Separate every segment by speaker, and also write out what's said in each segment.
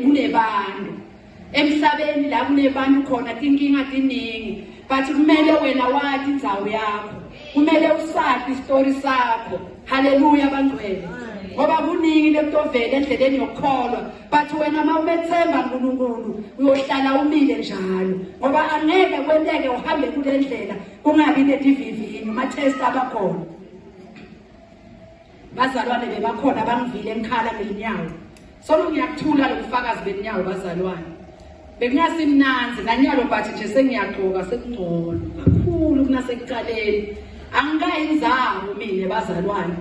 Speaker 1: kunebantu emhlabeni la kunebantu khona inkinga ziningi but kumele wena wathi indzawo yakho kumele usathi istory sakho haleluya bangcwele ngoba kuningi lebutovela endleleni yokukholwa but wena mawumethemba uNkulunkulu uyohlala umile njalo ngoba angeke kwenteke uhambe kule ndlela kungabi neDVV ma test abakhona bazalwane bebakhona bangivile ngikhala ngenyawo solo ngiyakuthula lokufakazi benyawo bazalwane bengasimnanzi nanyalo bathi nje sengiyagcoka sekungcono kakhulu kunasekuqaleni angikayinzawo mina bazalwane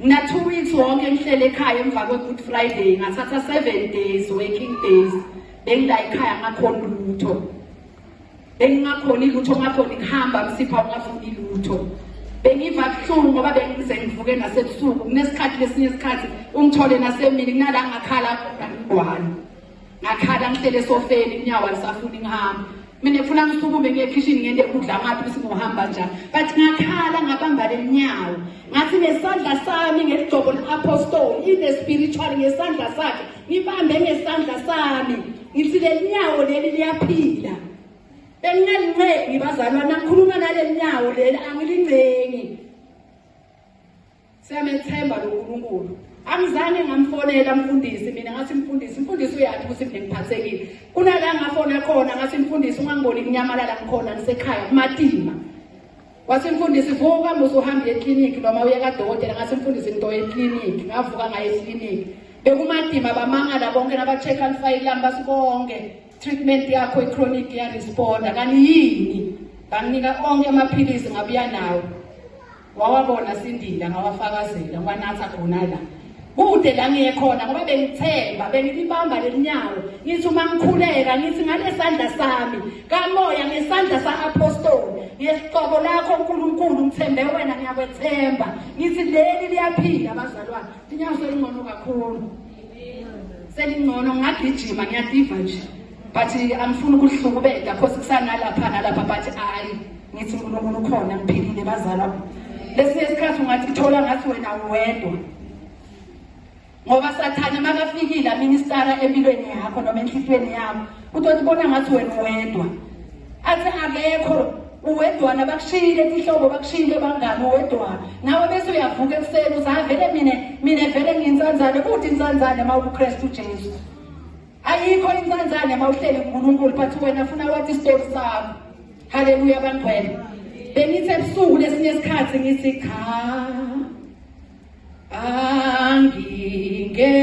Speaker 1: ngina 2 weeks wonke ngihlele ekhaya emva kweGood Friday ngathatha 7 days working days bengila ekhaya ngakhona ulutho bengingakhona ilutho ngakhona ngihamba msipha ungafuni ilutho bengiva kuhlungu ngoba bengize ngivuke nasebusuku kunesikhathi lesinye isikhathi ungithole nasemini kunala ngakhala ngwani ngakhala ngihlele sofeni inyawo alisafuni ngihamba mina ngifuna ngisukume ngiye kitchen ngende kudla ngathi bese ngohamba njani but ngakhala ngabamba lenyawo ngathi nesandla sami ngeligcobo leapostoli ine spiritual ngesandla sakhe ngibambe ngesandla sami ngithi lenyawo leli liyaphila bengingalincengi bazalwana nakhuluma nalenyawo leli angilingcengi siyamethemba loNkulunkulu angizange ngamfonela mfundisi mina ngathi mfundisi uyathi ukuthi ngiphathekile kunala ngafona khona ngathi mfundisi ungangiboni kunyamalala ngikhona ngisekhaya kumatima wathi mfundisi vuka musuhamba eclinic noma uye kadokotela ngathi mfundisi ngitoye eclinic ngavuka ngaye eclinic bekumatima bamangala bonke nabacheck alifile lamba sikonke treatment yakho ichronic ya responda kanti yini banginika onke amaphilisi ngabuya nawo wawabona sindila ngawafakazela kwanatha khona la kude la ngiyekhona ngoba bengithemba bengilibamba lelinyawo ngithi uma ngikhuleka ngithi ngalesandla sami kamoya ngesandla saapostoli ngesixobo lakho uNkulunkulu ngithembe wena ngiyakwethemba ngithi leli liyaphila bazalwane inyawo selingcono kakhulu selingcono ngagijima ngiyadiva nje but angifuni ukuhlukubeka because kusanalapha nalapha but hayi ngithi uNkulunkulu ukhona ngiphilile bazalwane lesinye isikhathi ungathi kuthola ngathi wena uwedwa ngoba sathane makafikile ministara empilweni yakho noma enhlizweni yakho uthi bona ngathi wena uwedwa athi akekho uwedwana bakushiyile ihlobo bakushiyile bangani uwedwana nawe bese uyavuka ekuseni uzavele mina vele ngiyinsanzane kuthi insanzane mawuKristu Jesu ayikho insanzane mawuhleli kuNkulunkulu but wena ufuna wathi istory sakho haleluya bangcwele bengithi ebusuku lesinye isikhathi ngithi cha angingedwa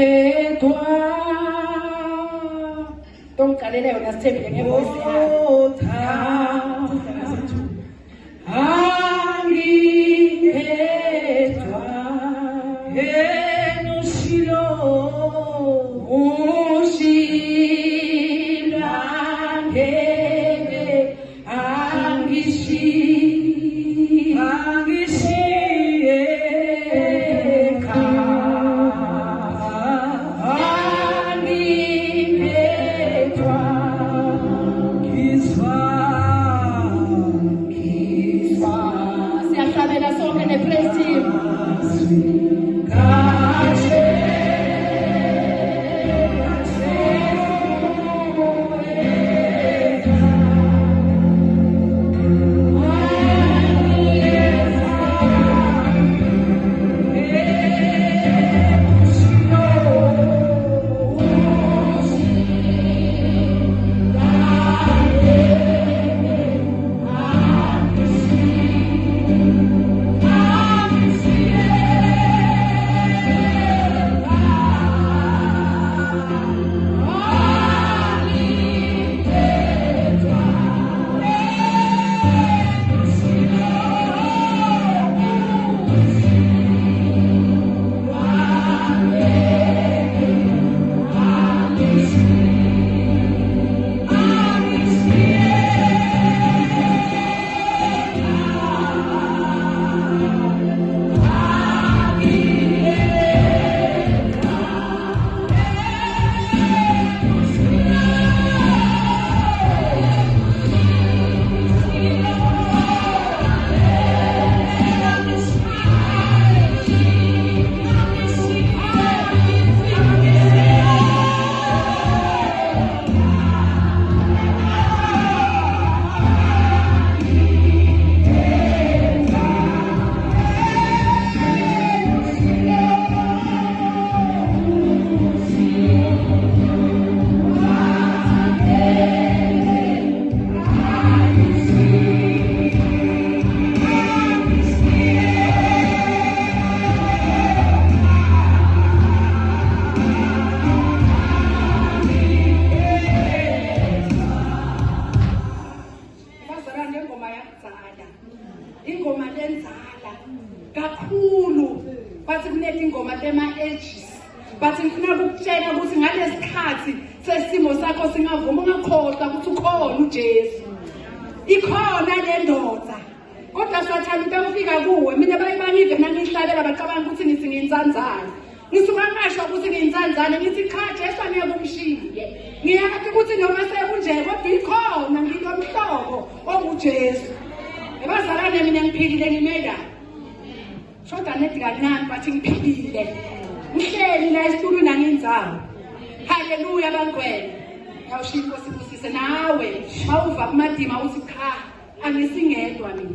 Speaker 1: tongiqalela yona sithembile ngevoice yakho angingedwa enoshilo ushilangele singavuma ungakhohlwa ukuthi ukhona uJesu. Ikhona le ndoda. Kodwa siyathanda ukufika kuwe. Mina bayibanike nangihlabela bacabanga ukuthi ngithi ngiyinzanzana. Ngisuka ngasho ukuthi ngiyinzanzana ngithi cha Jesu angeke umshiye. Ngiyakade ukuthi noma sekunje kodwa ikhona nginomhlobo onguJesu. Ebazalwane mina ngiphilile ngimela. Shoda nethi kancane bathi ngiphilile. Ngihleli la esitulweni angenzanga. Haleluya bangcwele. Yawushintsha sibusise nawe. Mawuva kumadima uthi cha angisingedwa mina.